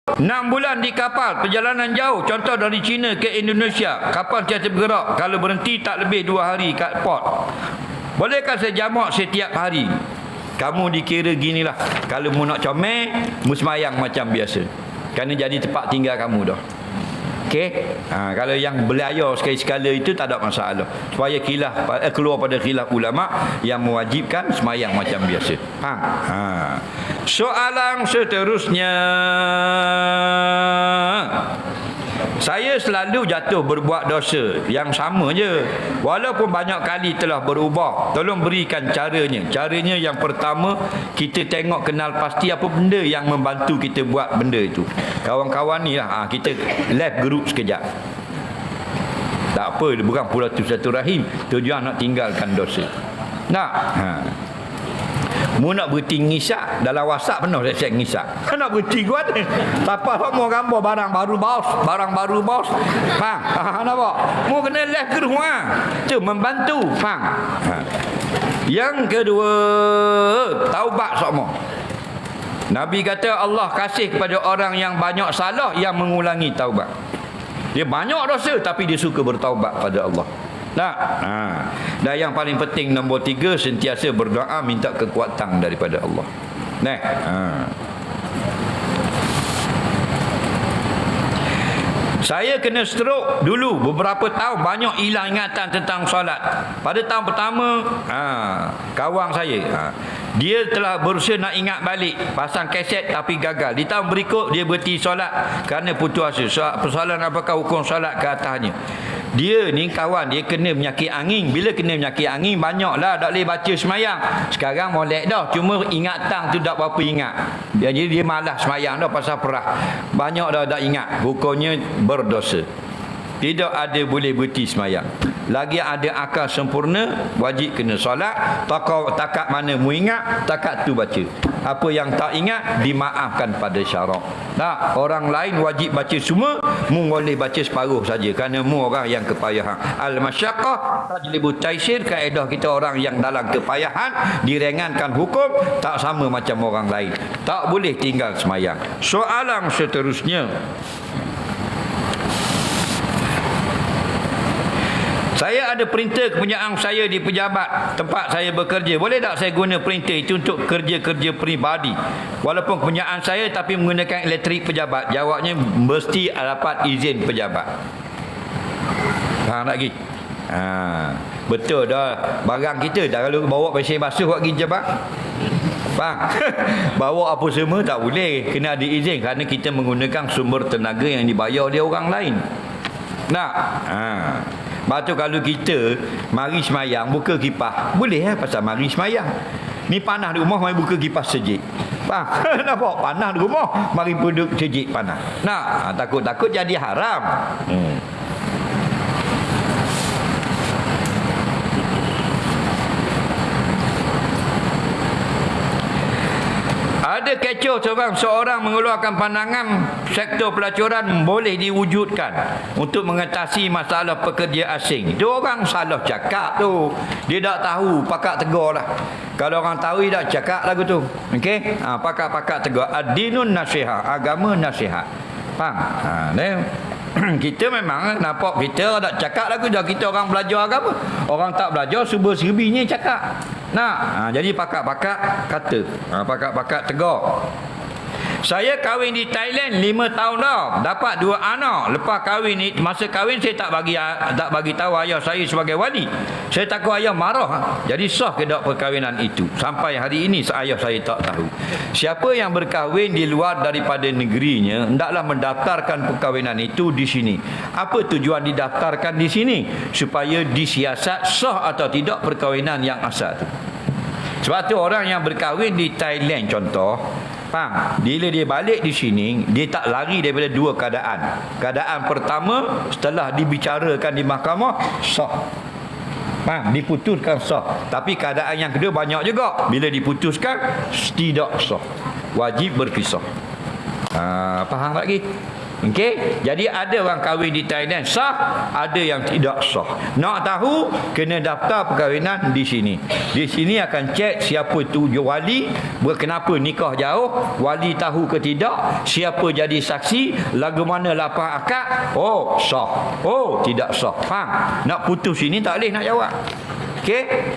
6 bulan di kapal, perjalanan jauh, contoh dari China ke Indonesia, kapal tiada bergerak, kalau berhenti tak lebih 2 hari kat port. Bolehkah saya jamak setiap hari? Kamu dikira ginilah, kalau mu nak comel, mu semayang macam biasa, kerana jadi tempat tinggal kamu dah. Okey, kalau yang belayar sekali-sekala itu tak ada masalah, supaya keluar pada khilaf ulama yang mewajibkan semayang macam biasa. Soalan seterusnya, saya selalu jatuh berbuat dosa yang sama je, walaupun banyak kali telah berubah. Tolong berikan caranya. Caranya yang pertama, kita tengok kenal pasti apa benda yang membantu kita buat benda itu. Kawan-kawan ni lah, kita left group sekejap. Tak apa, bukan pula tu satu rahim, tujuan nak tinggalkan dosa. Nak mu nak berhenti ngisak dalam WhatsApp penuh saya ngisak. Nak berhenti kuat. Siapa mau gambar barang baru bos. Faham? Nampak? Mu kena left ke rumah. Tu membantu. Faham? Yang kedua, taubat semua. Nabi kata Allah kasih kepada orang yang banyak salah yang mengulangi taubat. Dia banyak dosa tapi dia suka bertaubat pada Allah. Dan yang paling penting nombor 3, sentiasa berdoa minta kekuatan daripada Allah. Saya kena stroke dulu beberapa tahun, banyak hilang ingatan tentang solat. Pada tahun pertama, kawan saya, dia telah berusaha nak ingat balik, pasang kaset tapi gagal. Di tahun berikut dia berhenti solat kerana putus asa. Persoalan apakah hukum solat ke atasnya? Dia ni kawan dia kena penyakit angin. Bila kena penyakit angin, banyaklah tak boleh baca semayang. Sekarang molek dah, cuma ingatan tu tak berapa ingat. Jadi dia malas semayang dah pasal perah. Banyak dah tak ingat. Hukumnya berdosa. Tidak ada boleh berhenti semayang. Lagi ada akal sempurna, wajib kena solat. Takat mana mu ingat, takat tu baca. Apa yang tak ingat, dimaafkan pada syarak. Orang lain wajib baca semua, mu boleh baca separuh saja, kerana mu orang yang kepayahan. Al-masyaqqah tajlibu taisir, kaedah kita orang yang dalam kepayahan diringankan hukum, tak sama macam orang lain. Tak boleh tinggal semayang. Soalan seterusnya, saya ada printer kepunyaan saya di pejabat tempat saya bekerja. Boleh tak saya guna printer itu untuk kerja-kerja peribadi? Walaupun kepunyaan saya tapi menggunakan elektrik pejabat. Jawabnya mesti dapat izin pejabat. Faham lagi? Betul dah. Barang kita dah kalau bawa pasir basuh pergi pejabat. Faham? Bawa apa semua tak boleh. Kena ada izin kerana kita menggunakan sumber tenaga yang dibayar oleh orang lain. Lepas tu kalau kita mari semayang buka kipas, boleh pasal mari semayang. Ni panas di rumah, mari buka kipas sejuk. Faham? Nampak? Panas di rumah, mari duduk sejuk panas. Takut-takut jadi haram. Ada kecoh seorang mengeluarkan pandangan sektor pelacuran boleh diwujudkan untuk mengatasi masalah pekerja asing. Dia orang salah cakap tu. Dia tak tahu, pakak tegur lah. Kalau orang tahu dia tak cakap lagu tu. Okey? Pakak tegur. Ad-dinun nasihat, agama nasihat. Faham? Kita memang nampak kita tak cakap lagu dah, kita orang belajar agama. Orang tak belajar serba-serbinya cakap. Jadi pakak-pakak kata, pakak-pakak tegur. Saya kahwin di Thailand 5 tahun dah, dapat 2 anak. Lepas kahwin ni, masa kahwin saya tak bagi tahu ayah saya sebagai wali. Saya takut ayah marah. Jadi sah ke tak perkahwinan itu? Sampai hari ini ayah saya tak tahu. Siapa yang berkahwin di luar daripada negerinya, hendaklah mendaftarkan perkahwinan itu di sini. Apa tujuan didaftarkan di sini? Supaya disiasat sah atau tidak perkahwinan yang asal itu. Sebab tu orang yang berkahwin di Thailand contoh, faham? Bila dia balik di sini, dia tak lari daripada 2 keadaan. Keadaan pertama, setelah dibicarakan di mahkamah, sah. Faham? Diputuskan sah. Tapi keadaan yang kedua banyak juga. Bila diputuskan, tidak sah. Wajib berpisah. Faham lagi? Okey, jadi ada orang kahwin di Thailand sah, ada yang tidak sah. Nak tahu, kena daftar perkahwinan di sini. Di sini akan cek siapa tu wali, kenapa nikah jauh, wali tahu ke tidak, siapa jadi saksi, lagu mana lapang akad. Oh, sah. Oh, tidak sah. Faham? Nak putus ini tak boleh nak jawab. Okey?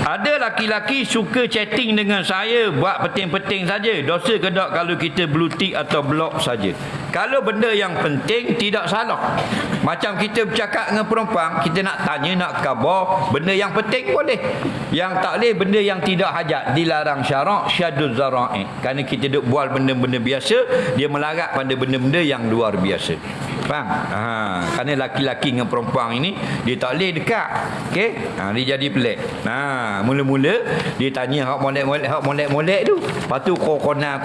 Ada laki-laki suka chatting dengan saya buat penting-penting saja. Dosa ke tak kalau kita blue tick atau block saja? Kalau benda yang penting tidak salah. Macam kita bercakap dengan perempuan, kita nak tanya, nak khabar, benda yang penting boleh. Yang tak boleh benda yang tidak hajat, dilarang syarak, syaduz zara'i. Kerana kita duk buat benda-benda biasa, dia melarat pada benda-benda yang luar biasa. Faham? Kerana laki-laki dengan perempuan ini dia tak boleh dekat. Okey? Dia jadi pelik. Mula-mula dia tanya hak molek-molek tu. Lepas tu kokona.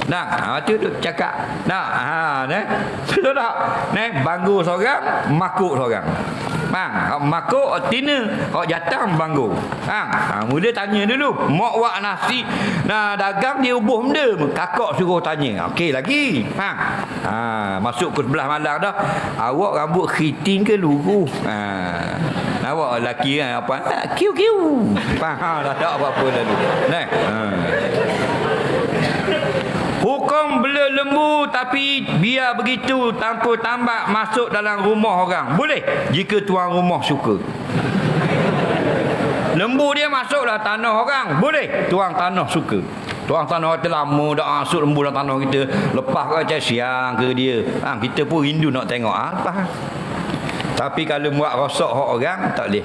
Nah, tu duk cakap. Nah, betul tak? Banggu seorang, makuk seorang. Hak makuk tina, hak jatang banggu. Mula tanya dulu, mak wak nasi. Dagang dia ubuh benda, kakak suruh tanya. Okey lagi. Masuk ke sebelah malam dah. Awak rambut keriting ke luruh? Awak lelaki kan apa? Kiu. Dah tak apa-apa lalu. Hukum bela lembu tapi biar begitu tanpa tambak masuk dalam rumah orang. Boleh jika tuan rumah suka. Lembu dia masuklah tanah orang. Boleh tuan tanah suka. Tuan tanah kita lama dah masuk lembu dalam tanah kita. Lepas ke macam siang ke dia. Kita pun rindu nak tengok. Tapi kalau buat rosak hak orang tak boleh.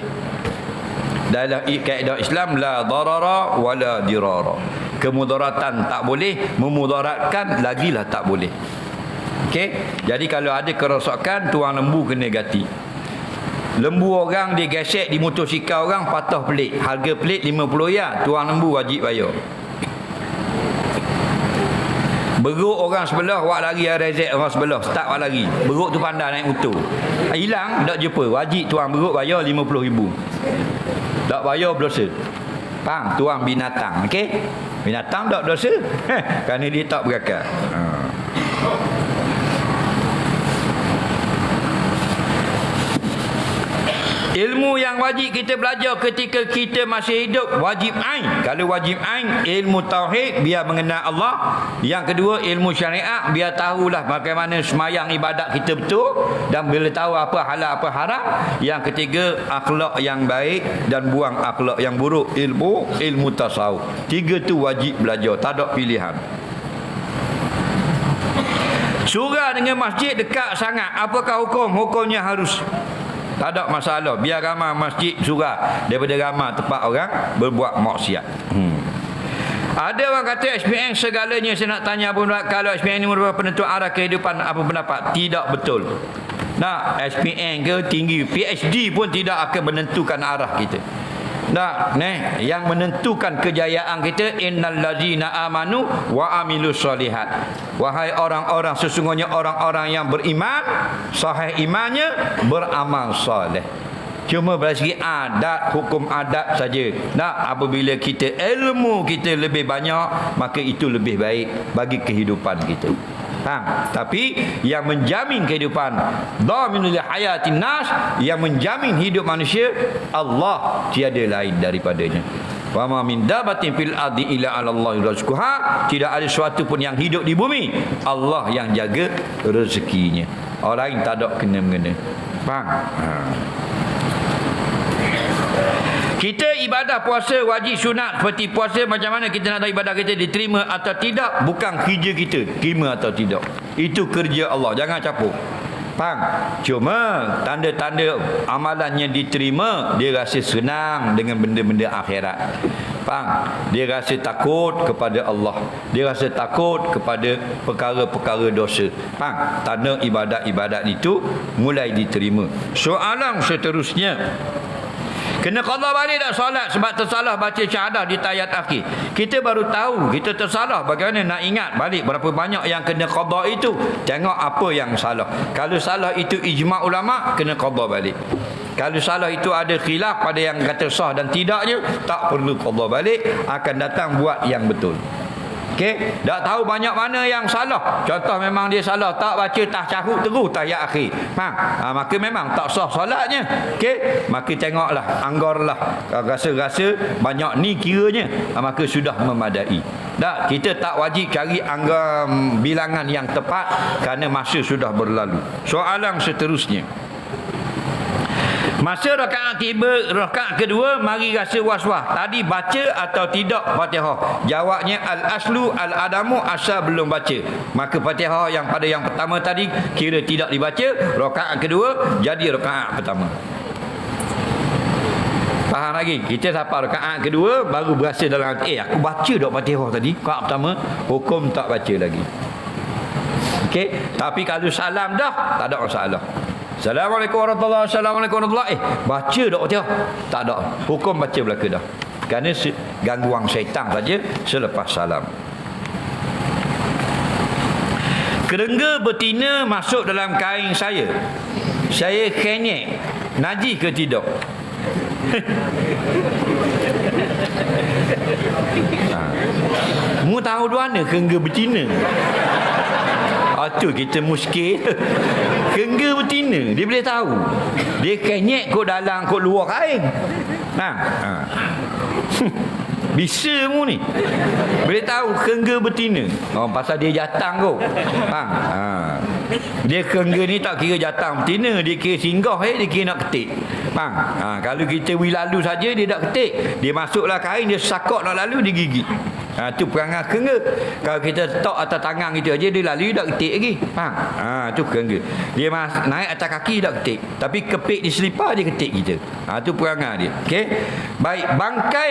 Dalam kaedah Islam la darara wala dirara. Kemudaratan tak boleh, memudaratkan lagilah tak boleh. Okey? Jadi kalau ada kerosakan, tuang lembu kena ganti. Lembu orang dia gesek di motosikal orang patah pelik. Harga pelik 50 ya, tuang lembu wajib bayar. Beruk orang sebelah, wak lari rezek orang sebelah, start wak lari. Beruk tu pandai naik motor. Hilang, tak jumpa. Wajib tuang beruk bayar 50,000. Tak bayar berdosa. Faham? Tuang binatang, okey? Binatang tak berdosa. Kerana dia tak berakal. Ilmu yang wajib kita belajar ketika kita masih hidup wajib ain. Kalau wajib ain, ilmu tauhid biar mengenal Allah. Yang kedua, ilmu syariat biar tahulah bagaimana semayang ibadat kita betul dan bila tahu apa halal apa haram. Yang ketiga, akhlak yang baik dan buang akhlak yang buruk. Ilmu tasawuf. Tiga tu wajib belajar, tak ada pilihan. Surau dengan masjid dekat sangat. Apakah hukum? Hukumnya harus. Tak ada masalah. Biar ramai masjid surau daripada ramai tempat orang berbuat maksiat. Ada orang kata SPM segalanya. Saya nak tanya apa pendapat, kalau SPM ini merupakan penentu arah kehidupan, apa pendapat? Tidak betul. SPM ke tinggi, PhD pun tidak akan menentukan arah kita. Yang menentukan kejayaan kita, innal ladzina amanu wa amilus solihat. Wahai orang-orang, sesungguhnya orang-orang yang beriman, sahih imannya, beramal soleh. Cuma dari segi adat, hukum adat saja. Apabila kita ilmu kita lebih banyak, maka itu lebih baik bagi kehidupan kita. Tapi yang menjamin kehidupan, dhaminul hayatin nas, yang menjamin hidup manusia, Allah, tiada lain daripadanya. Wa ma min dabatin fil ardi illa 'ala Allahi rizquha. Tidak ada sesuatu pun yang hidup di bumi, Allah yang jaga rezekinya. Orang lain tak ada kena-mengena. Faham? Kita ibadah puasa wajib sunat seperti puasa, macam mana kita nak tahu ibadah kita diterima atau tidak? Bukan kerja kita terima atau tidak. Itu kerja Allah, jangan capuk. Faham? Cuma tanda-tanda amalannya diterima, dia rasa senang dengan benda-benda akhirat. Faham? Dia rasa takut kepada Allah. Dia rasa takut kepada perkara-perkara dosa. Faham? Tanda ibadat-ibadat itu mulai diterima. Soalan seterusnya, kena qada balik tak solat sebab tersalah baca syahadah di tayat akhir? Kita baru tahu kita tersalah, bagaimana nak ingat balik berapa banyak yang kena qada itu? Tengok apa yang salah. Kalau salah itu ijma' ulama, kena qada balik. Kalau salah itu ada khilaf pada yang kata sah dan tidaknya, tak perlu qada balik, akan datang buat yang betul. Okey, tak tahu banyak mana yang salah. Contoh memang dia salah, tak baca tasyahud terus tahiyat akhir. Maka memang tak sah solatnya. Okey, maka tengoklah, anggarlah. Rasa-rasa banyak ni kiranya, maka sudah memadai. Tak, kita tak wajib cari anggar bilangan yang tepat kerana masa sudah berlalu. Soalan seterusnya. Masa rakaat kedua mari rasa was-was. Tadi baca atau tidak Fatihah? Jawabnya al-aslu al-adamu, asal belum baca. Maka Fatihah yang pada yang pertama tadi kira tidak dibaca, rakaat kedua jadi rakaat pertama. Faham lagi? Kita sampai rakaat kedua baru berasa dalam hati, aku baca tak Fatihah tadi, rakaat pertama, hukum tak baca lagi. Okey, tapi kalau salam dah tak ada masalah. Assalamualaikum warahmatullahi wabarakatuh. Assalamualaikum warahmatullahi wabarakatuh. Baca tak Fatihah? Tak ada. Hukum baca belaka dah. Kerana gangguan syaitan saja selepas salam. Kerengga betina masuk dalam kain saya. Saya kenyek. Najis ke tidak? Mu tahu di mana kerengga betina? Tu kita muskil. Kerengga betina dia boleh tahu. Dia kenyek kot dalam kot luar kain. Bisa mu ni boleh tahu kerengga betina. Pasal dia jatang kot. Dia kerengga ni tak kira jatang betina, dia kira singgah, dia kira nak ketik. Kalau kita lalu saja dia tak ketik, dia masuklah kain, dia sakok nak lalu, dia gigit. Tu perangai kerengga. Kalau kita letak atas tangan kita aja, dia lalu dia tak ketik lagi. Tu kerengga. Dia naik atas kaki dia tak ketik, tapi kepik di selipar dia ketik kita. Tu perangai dia. Okey. Baik, bangkai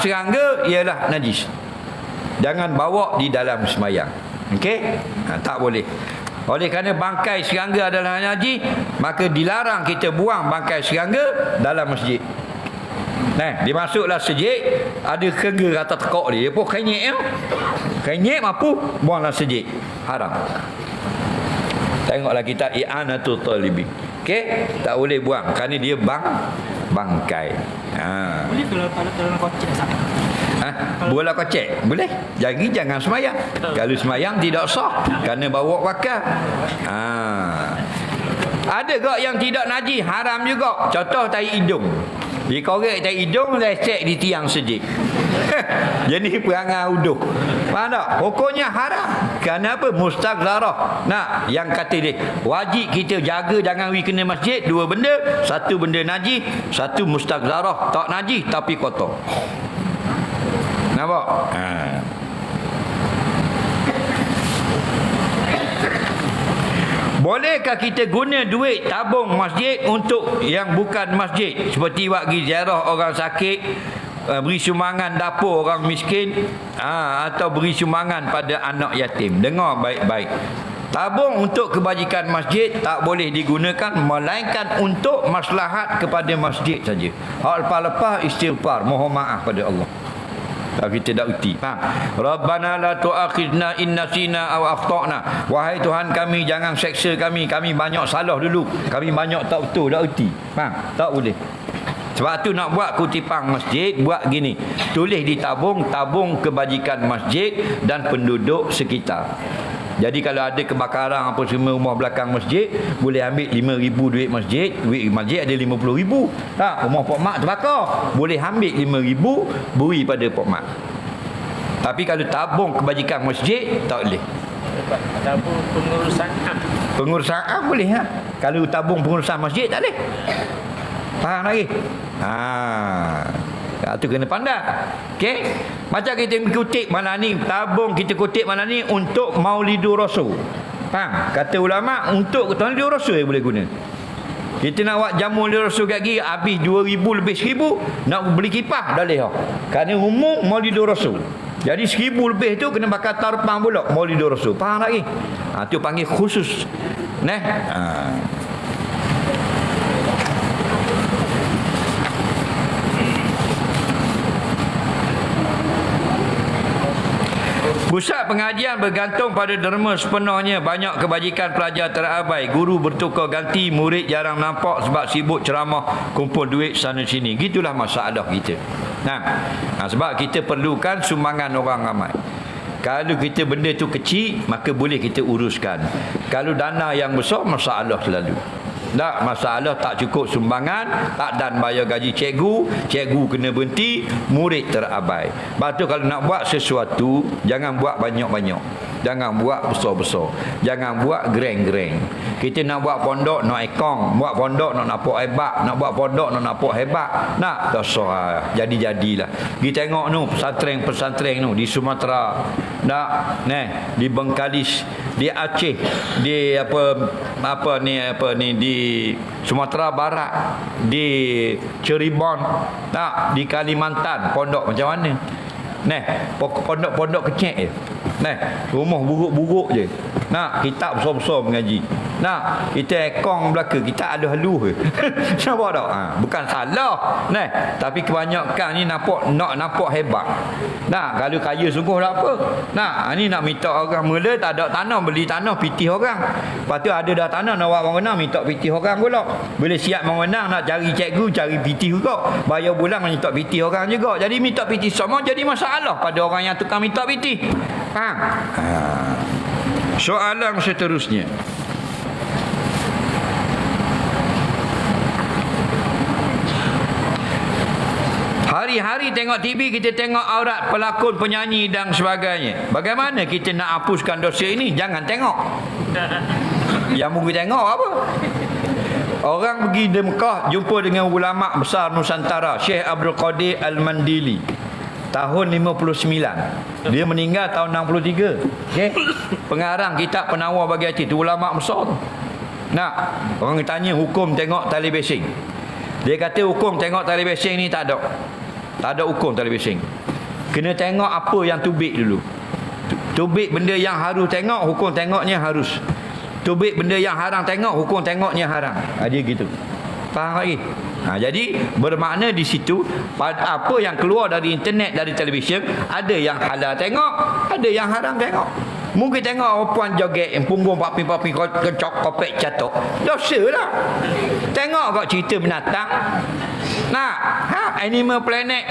serangga ialah najis. Jangan bawa di dalam semayang. Okey? Tak boleh. Oleh kerana bangkai serangga adalah najis, maka dilarang kita buang bangkai serangga dalam masjid. Dia masuklah masjid, ada kerengga atas tekak dia pun kenyek ya. Kenyek mampu buanglah masjid. Haram. Tengoklah kita i'anatul talibin. Okey, tak boleh buang kerana dia bangkai. Boleh kalau kocek sah? Bola kocek boleh. Jadi jangan semayang. Kalau semayang tidak sah kerana bawa bakar. Ada gak yang tidak najis, haram juga. Contoh tai hidung. Dikorek tai hidung, lecek di tiang masjid. Jadi perangai uduh. Faham tak? Hukumnya haram. Kerana apa? Mustaqzarah. Yang kata dia wajib kita jaga jangan kena masjid. Dua benda. Satu benda najis, satu mustaqzarah. Tak najis tapi kotor. Nampak? Bolehkah kita guna duit tabung masjid untuk yang bukan masjid? Seperti bagi ziarah orang sakit, beri sumbangan dapur orang miskin, atau beri sumbangan pada anak yatim. Dengar baik-baik. Tabung untuk kebajikan masjid tak boleh digunakan melainkan untuk maslahat kepada masjid saja. Hak lepas-lepas istighfar, mohon maaf pada Allah. Kita tak erti. Rabbana la tu'akhidna in nasina aw akhtana. Wahai Tuhan kami, jangan seksa kami. Kami banyak salah dulu. Kami banyak tak betul, tak erti. Tak boleh. Sebab tu nak buat kutipan masjid, buat gini. Tulis di tabung kebajikan masjid dan penduduk sekitar. Jadi kalau ada kebakaran apa semua rumah belakang masjid, boleh ambil 5,000 duit masjid. Duit masjid ada 50,000. Rumah Pak Mak terbakar, boleh ambil 5,000 beri pada Pak Mak. Tapi kalau tabung kebajikan masjid tak boleh. Tabung pengurusan am. Pengurusan am boleh Kalau tabung pengurusan masjid tak boleh. Faham lagi? Itu kena pandai. Okey? Macam kita kutip malam ni, tabung kita kutip malam ni untuk Maulidur Rasul. Faham? Kata ulama untuk Maulidur Rasul yang boleh guna. Kita nak buat jamu Maulidur Rasul kat gigi habis 2,000 lebih 1,000, nak beli kipas dah boleh. Kerana umum Maulidur Rasul. Jadi 1,000 lebih tu kena bakar tarpang pula Maulidur Rasul. Faham lagi? Tu panggil khusus. Pusat pengajian bergantung pada derma sepenuhnya. Banyak kebajikan pelajar terabai. Guru bertukar ganti, murid jarang nampak sebab sibuk ceramah, kumpul duit sana sini. Gitulah masalah kita. Sebab kita perlukan sumbangan orang ramai. Kalau kita benda tu kecil, maka boleh kita uruskan. Kalau dana yang besar, masalah selalu. Tak, masalah tak cukup sumbangan, tak dan bayar gaji cikgu, cikgu kena berhenti, murid terabai. Lepas tu kalau nak buat sesuatu, jangan buat banyak-banyak. Jangan buat besar-besar. Jangan buat gereng-gereng. Kita nak buat pondok, nak ekong. Buat pondok, nak nampak hebat. Nak buat pondok, nak nampak hebat. Nak, tak sah. Jadi-jadilah. Kita tengok tu, pesantren-pesantren tu di Sumatera. Nak, di Bengkalis, di Aceh, di apa ni di Sumatera Barat, di Cirebon, tak, di Kalimantan, pondok macam mana? Pondok-pondok kecil je. Rumah buruk-buruk je. Kitab besar-besar mengaji. Kita ekong belaka, kita ada haluh je. Nampak tak? Bukan salah. Tapi kebanyakan ni nak nampak hebat. Kalau kaya sungguh tak apa. Ni nak minta orang mula tak ada tanah, beli tanah pitih orang. Lepas tu ada dah tanah nak buat bangunan, minta pitih orang pula. Bila siap bangunan nak cari cikgu, cari pitih juga. Bayar bulan minta pitih orang juga. Jadi minta pitih semua jadi masalah pada orang yang tukang minta pitih. Faham? Soalan seterusnya. Hari-hari tengok TV, kita tengok aurat pelakon, penyanyi dan sebagainya. Bagaimana kita nak hapuskan dosa ini? Jangan tengok. Yang mungkin tengok apa? Orang pergi di Mekah, jumpa dengan ulama besar Nusantara, Syekh Abdul Qadir Al-Mandili. Tahun 59. Dia meninggal tahun 63. Okay? Pengarang kitab Penawar Bagi Hati. Itu ulama besar tu. Orang tanya hukum tengok tali basing. Dia kata hukum tengok tali basing ni tak ada. Tak ada hukum tali basing. Kena tengok apa yang tubik dulu. Tubik benda yang harus tengok, hukum tengoknya harus. Tubik benda yang haram tengok, hukum tengoknya haram. Dia gitu. Faham lagi? Jadi bermakna di situ apa yang keluar dari internet, dari televisyen, ada yang halal tengok, ada yang haram tengok. Mungkin tengok orang puan joget yang punggung papi-papi kecok kopek catok, dosa lah. Tengok kau cerita binatang, Animal Planet,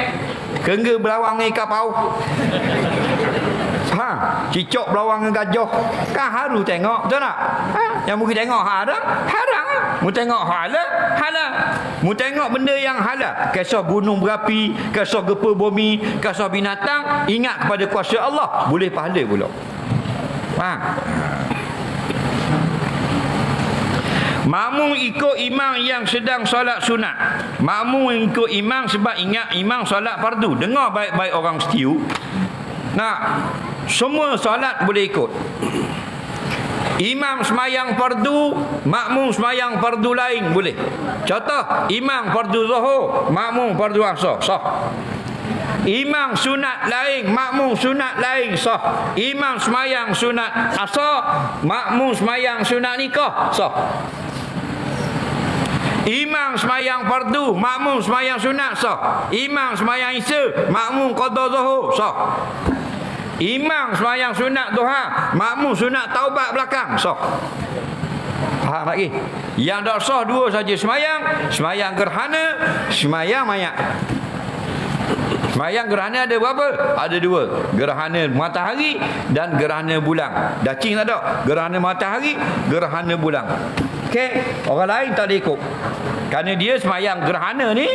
kengga belawang dengan ikan paus, cicak belawang dengan gajah, kan harus tengok, betul tak? Yang mungkin tengok haram, haram. Mu tengok halal, halal. Mu tengok benda yang halal, kisah gunung berapi, kisah gempa bumi, kisah binatang, ingat kepada kuasa Allah, boleh pahala pula. Faham? Makmum ikut imam yang sedang solat sunat. Makmum ikut imam sebab ingat imam solat fardu. Dengar baik-baik orang setiu. Semua solat boleh ikut. Imam semayang fardu, makmum semayang fardu lain boleh. Contoh, imam fardu zuhur, makmum fardu asar, sah. Imam sunat lain, makmum sunat lain, sah. Imam semayang sunat asar, makmum semayang sunat nikah, sah. Imam semayang fardu, makmum semayang sunat, sah. Imam semayang isya, makmum qada zuhur, sah. Imam semayang sunat duha, makmum sunat taubat belakang, sah. Faham lagi? Yang tak sah dua saja semayang, semayang gerhana, semayang mayat. Semayang gerhana ada berapa? Ada dua. Gerhana matahari dan gerhana bulan. Dacing tak ada. Gerhana matahari, gerhana bulan. Okey, orang lain tak boleh ikut. Kerana dia semayang gerhana ni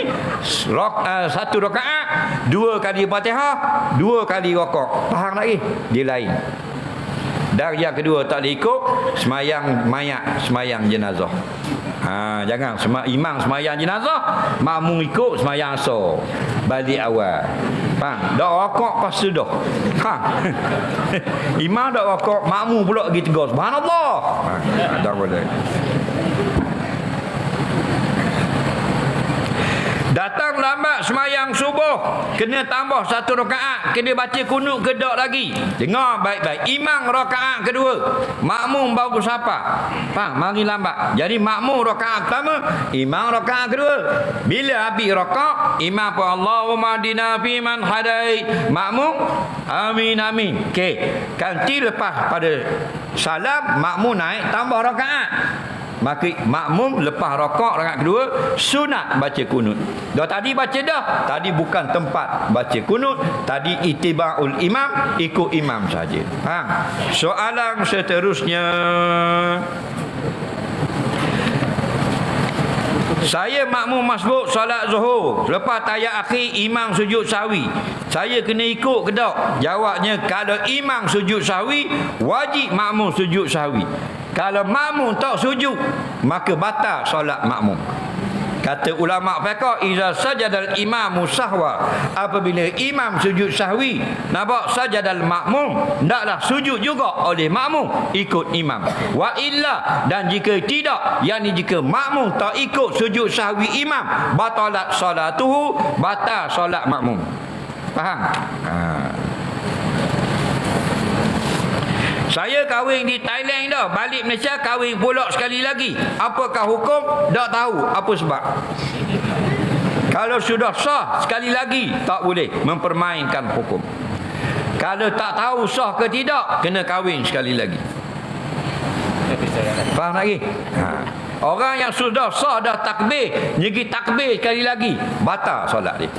satu rakaat, dua kali Fatihah, dua kali rakaat. Faham lagi? Dia lain. Dan yang kedua tak boleh ikut semayang mayat, semayang jenazah. Jangan imam semayang jenazah, makmum ikut semayang asar. Balik awal. Faham? Dak rakaat pas sudah. Imam dak rakaat, makmum pula pergi tegur subhanallah. Tak boleh. Datang lambat semayang subuh, kena tambah 1 rakaat, kena baca kunut kedok lagi. Dengar baik-baik. Imam rakaat kedua, makmum baru sapa. Faham? Mari lambat. Jadi makmum rakaat pertama, imam rakaat kedua. Bila habis rakaat, imam pun Allahumma dina fi man hadait. Makmum amin amin. Okey. Ganti lepas pada salam, makmum naik tambah rakaat. Maka makmum lepas rakaat rakaat kedua sunat baca kunut. Dah tadi baca dah. Tadi bukan tempat baca kunut, tadi ittibaul imam, ikut imam saja. Faham? Soalan seterusnya. Saya makmum masbuk solat zuhur. Lepas tayat akhir imam sujud sahwi. Saya kena ikut ke tak? Jawabnya, kalau imam sujud sahwi, wajib makmum sujud sahwi. Kalau makmum tak sujud, maka batal solat makmum. Kata ulama fiqh, iza sajadal imamu sahwa, apabila imam sujud sahwi, nampak sajadal makmum, hendaklah sujud juga oleh makmum, ikut imam. Wa illa, dan jika tidak, yakni jika makmum tak ikut sujud sahwi imam, batalat salatuhu, batal solat makmum. Faham? Saya kahwin di Thailand dah, balik Malaysia kahwin pula sekali lagi. Apakah hukum? Tak tahu. Apa sebab? Kalau sudah sah sekali lagi, tak boleh mempermainkan hukum. Kalau tak tahu sah ke tidak, kena kahwin sekali lagi. Faham lagi? Orang yang sudah sah dah takbir, pergi takbir sekali lagi, batal solat dia.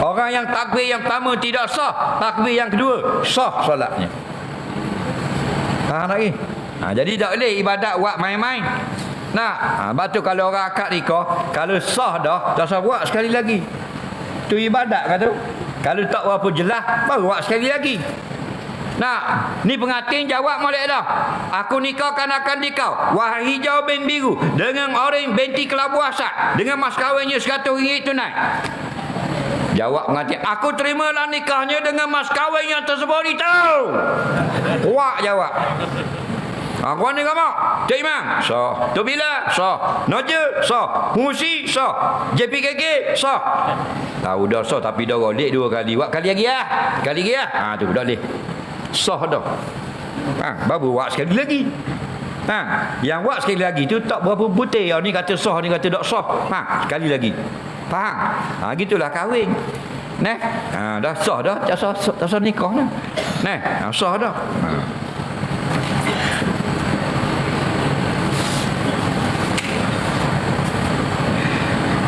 Orang yang takbir yang pertama tidak sah, takbir yang kedua sah solatnya. Faham lagi? Jadi tak boleh ibadat buat main-main. Batu kalau orang akad nikah, kalau sah dah, tak usah buat sekali lagi. Tu ibadat kata. Kalau tak berapa jelas, baru buat sekali lagi. Ni pengantin jawab molek dah. Aku nikahkan akan nikah warna hijau bin biru dengan orang binti kelabu asad, dengan mas kahwinnya RM100 tunai. Jawab pengantin, aku terimalah nikahnya dengan mas kahwin yang tersebut itu. Kuat jawab. Aku ni kamu, Cik Imam, sah. Tu bila, sah. Noja, sah. Fungsi, sah. JPKK, sah. Tahu dah sah, tapi dah golek 2 kali. Buat kali lagi lah. Kali lagi lah. Tu dah boleh. Sah dah. Baru buat sekali lagi. Yang buat sekali lagi tu tak berapa putih. Yang ni kata sah, ni kata tak sah. Sekali lagi. Faham? Gitulah kahwin. Dah sah dah, tak sah nikah dah. Sah dah.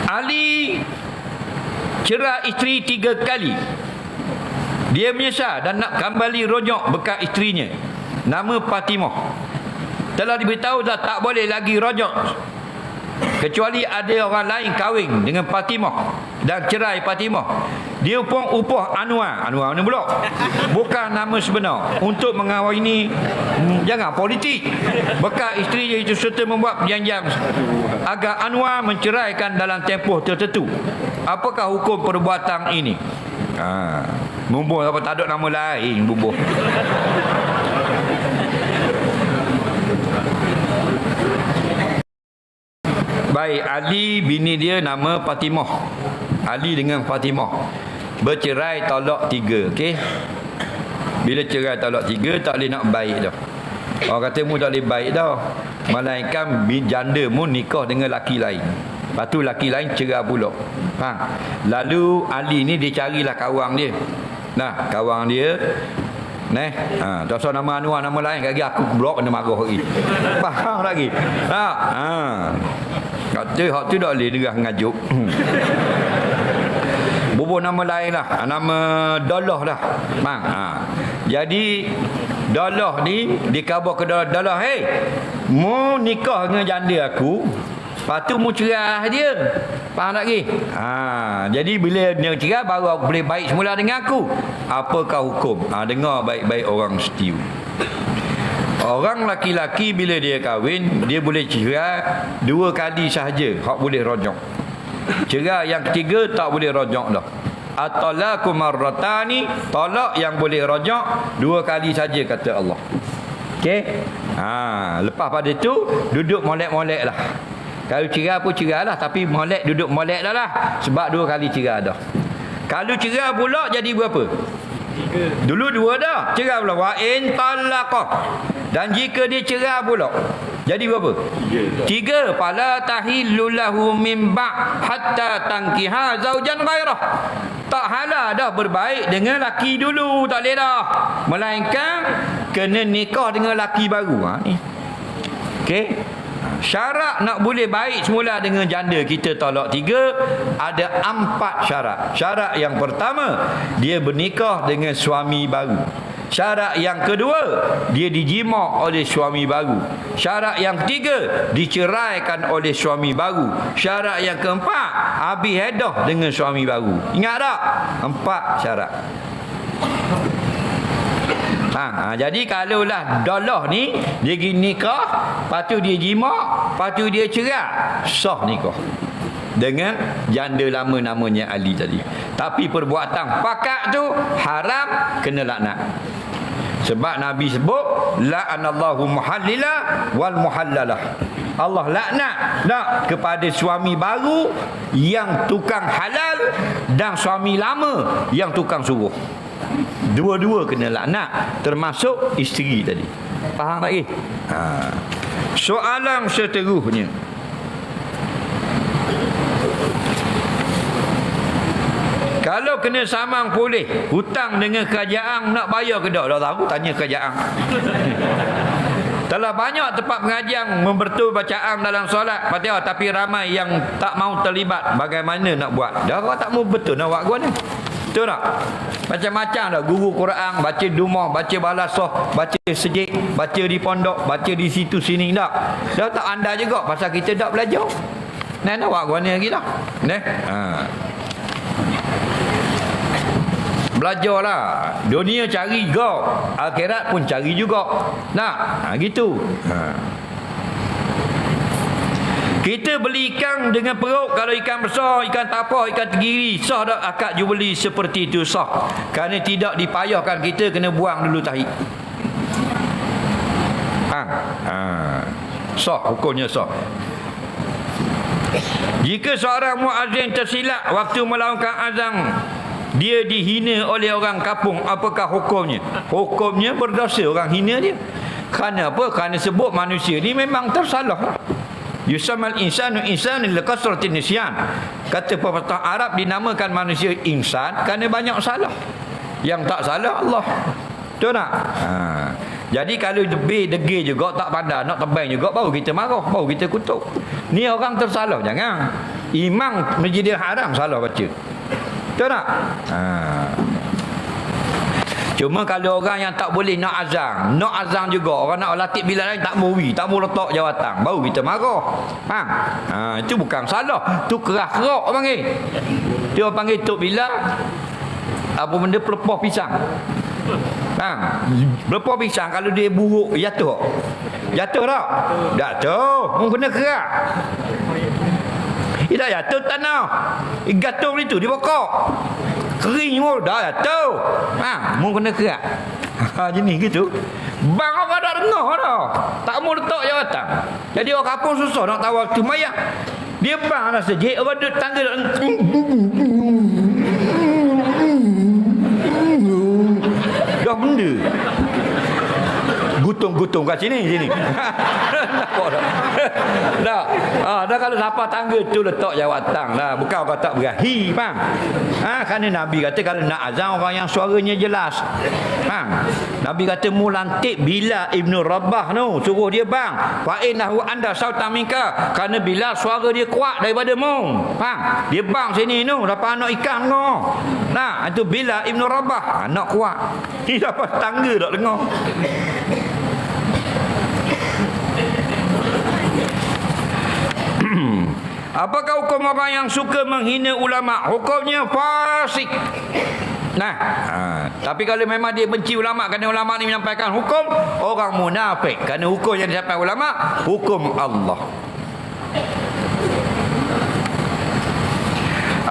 Ali cerai isteri 3 kali. Dia menyesal dan nak kembali rojok bekas isterinya. Nama Fatimah. Telah diberitahu dah tak boleh lagi rojok, kecuali ada orang lain kahwin dengan Fatimah dan cerai Fatimah. Dia pun upah Anwar. Anwar ni pula bukan nama sebenar, untuk mengawini jangan politik bekas isteri dia itu, serta membuat perjanjian agar Anwar menceraikan dalam tempoh tertentu. Apakah hukum perbuatan ini? Bubuh apa, tak ada nama lain bubuh. Baik, Ali bini dia nama Fatimah. Ali dengan Fatimah bercerai talak 3. Okey. Bila cerai talak 3, tak boleh nak baik dah. Orang kata mu tak boleh baik dah. Melainkan janda mu nikah dengan laki lain. Lepas tu laki lain cerai pula. Lalu Ali ni dia carilah kawan dia. Kawan dia tak usah nama Anwar, nama lain lagi aku blok kena marah lagi. Faham lagi? Kata hak tu tak boleh dengar ngajuk. Bubuh nama lain lah. Nama Dalah lah. Jadi Dalah ni dikabar ke Dalah, hey, mu nikah dengan janda aku, lepas tu mu cerai dia. Faham tak lagi? Jadi bila dia cerai, baru aku boleh baik semula dengan aku. Apakah hukum? Dengar baik-baik orang setiu. Orang laki-laki bila dia kahwin, dia boleh cerai 2 kali sahaja, hak boleh rojok. Cerai yang ketiga tak boleh rojok dah. At-talaqu marratani, talak yang boleh rojok 2 kali saja kata Allah. Okey? Lepas pada itu duduk molek-molek lah. Kalau cerai pun cerai lah, tapi molek duduk molek dah lah. Sebab 2 kali cerai dah. Kalau cerai pula jadi berapa? 3. Dulu 2 dah. Cerai pula. Wa in talaqah. Dan jika dia cerai pula, jadi berapa? 3. Fala tahillu lahu min ba' hatta tankiha zaujan ghairah. Tak halal dah berbaik dengan laki dulu, tak boleh dah. Melainkan kena nikah dengan laki baru. Ni. Okey. Syarat nak boleh baik semula dengan janda kita talak 3, ada 4 syarat. Syarat yang pertama, dia bernikah dengan suami baru. Syarat yang kedua, dia dijima oleh suami baru. Syarat yang ketiga, diceraikan oleh suami baru. Syarat yang keempat, habis edah dengan suami baru. Ingat tak? 4 syarat. Jadi kalaulah dalah ni dia pergi nikah, lepas tu dia jima, lepas tu dia cerai, sah nikah dengan janda lama namanya Ali tadi. Tapi perbuatan pakat tu haram, kena laknat. Sebab Nabi sebut la'anallahu muhallila wal muhallalah. Allah laknat tak kepada suami baru yang tukang halal dan suami lama yang tukang suruh. Dua-dua kena laknat, termasuk isteri tadi. Faham tak? Soalan seterusnya, kalau kena samang boleh, hutang dengan kerajaan nak bayar ke tak? Tak tahu, tanya kerajaan. Telah banyak tempat pengajian membertul bacaan dalam solat Fatihah, tapi ramai yang tak mau terlibat. Bagaimana nak buat? Dah orang tak mau betul nak buat guna. Betul tak? Macam-macam dah. Guru Quran, baca dumah, baca balasah, baca sejik, baca di pondok, baca di situ sini tak. Dah tak anda juga pasal kita tak belajar. Nak buat guna lagi lah. Belajarlah. Dunia cari juga, akhirat pun cari juga. Nah, gitu. Kita beli ikan dengan perut. Kalau ikan besar, ikan tapah, ikan tenggiri, sah tak akad jubilee seperti itu? Sah. Kerana tidak dipayahkan, kita kena buang dulu tahi. Sah, hukumnya sah. Jika seorang muazzin tersilap waktu melakukan azan, dia dihina oleh orang kampung, apakah hukumnya? Hukumnya berdosa, orang hina dia. Kerana apa? Kerana sebut manusia ni memang tersalah. Yusamal insanu insanil kasratin nisyan. Kata pepatah Arab, dinamakan manusia insan kerana banyak salah. Yang tak salah Allah. Betul tak? Jadi kalau lebih degil juga, tak pandai nak tebang juga, baru kita marah, baru kita kutuk. Ni orang tersalah, jangan. Imam Masjidil Haram salah baca. Betul tak? Cuma kalau orang yang tak boleh nak azan juga, orang nak latih Bilal lain tak mau tak mau letak jawatan, baru kita marah. Itu bukan salah, tu kerak-kerak panggil. Dia orang panggil Tok Bilal apa benda, pelepah pisang. Pelepah pisang kalau dia buruk jatuh. Jatuh tak? Jatuh. Mu kena kerak. Dia dah jatuh tanah. Gantung itu dibokok. Kering pun dah jatuh. Mu kena kerak. Jenis gitu. Bang orang dah dengar dah. Tak mau letak jawatan. Jadi orang kampung susah nak tahu waktu mayat. Dia bang dah sejik, orang duduk tangga dah benda. Gutung-gutung kat sini. Nampak tak? Tak. Dah kalau siapa tangga tu letak jawatan lah. Bukan orang tak berahi, faham? Kerana Nabi kata kalau nak azan orang yang suaranya jelas. Nabi kata mu lantik Bilal Ibn Rabah tu, suruh dia bang. Fa innahu anda sautan minka. Kerana Bilal suara dia kuat daripada mu. Faham? Dia bang sini tu, dapat anak ikan tu. Nah, itu Bilal Ibn Rabah, anak kuat. Ni dapat tangga tak dengar. Apakah hukum orang yang suka menghina ulama? Hukumnya fasik. Tapi kalau memang dia benci ulama kerana ulama ni menyampaikan hukum, orang munafik. Kerana hukum yang disampaikan ulama, hukum Allah.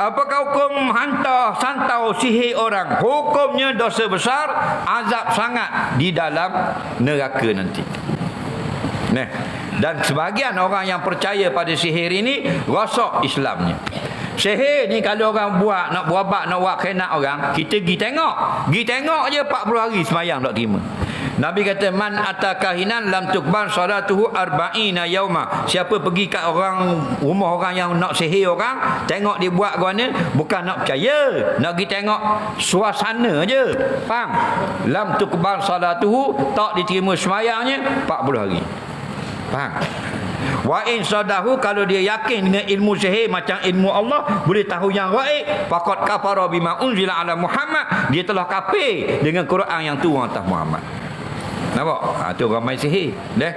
Apakah hukum hantar, santau, sihir orang? Hukumnya dosa besar, azab sangat di dalam neraka nanti. Dan sebahagian orang yang percaya pada sihir ini rosak Islamnya. Sihir ni kalau orang buat, nak buat, nak buat kena orang, kita pergi tengok. Pergi tengok je 40 hari semayang tak terima. Nabi kata man atakahinan lam tukban salatuhu arba'ina yauma. Siapa pergi kat orang rumah orang yang nak sihir orang, tengok dia buat ke mana, bukan nak percaya, nak pergi tengok suasana je. Faham? Lam tukban salatuhu, tak diterima semayangnya 40 hari. Faham? Wa in sadahu, kalau dia yakin dengan ilmu sihir macam ilmu Allah, boleh tahu yang gaib, faqad kafara bima unzila ala Muhammad, dia telah kafir dengan Quran yang turun atas Muhammad. Nampak? Tu ramai sihir. Dah.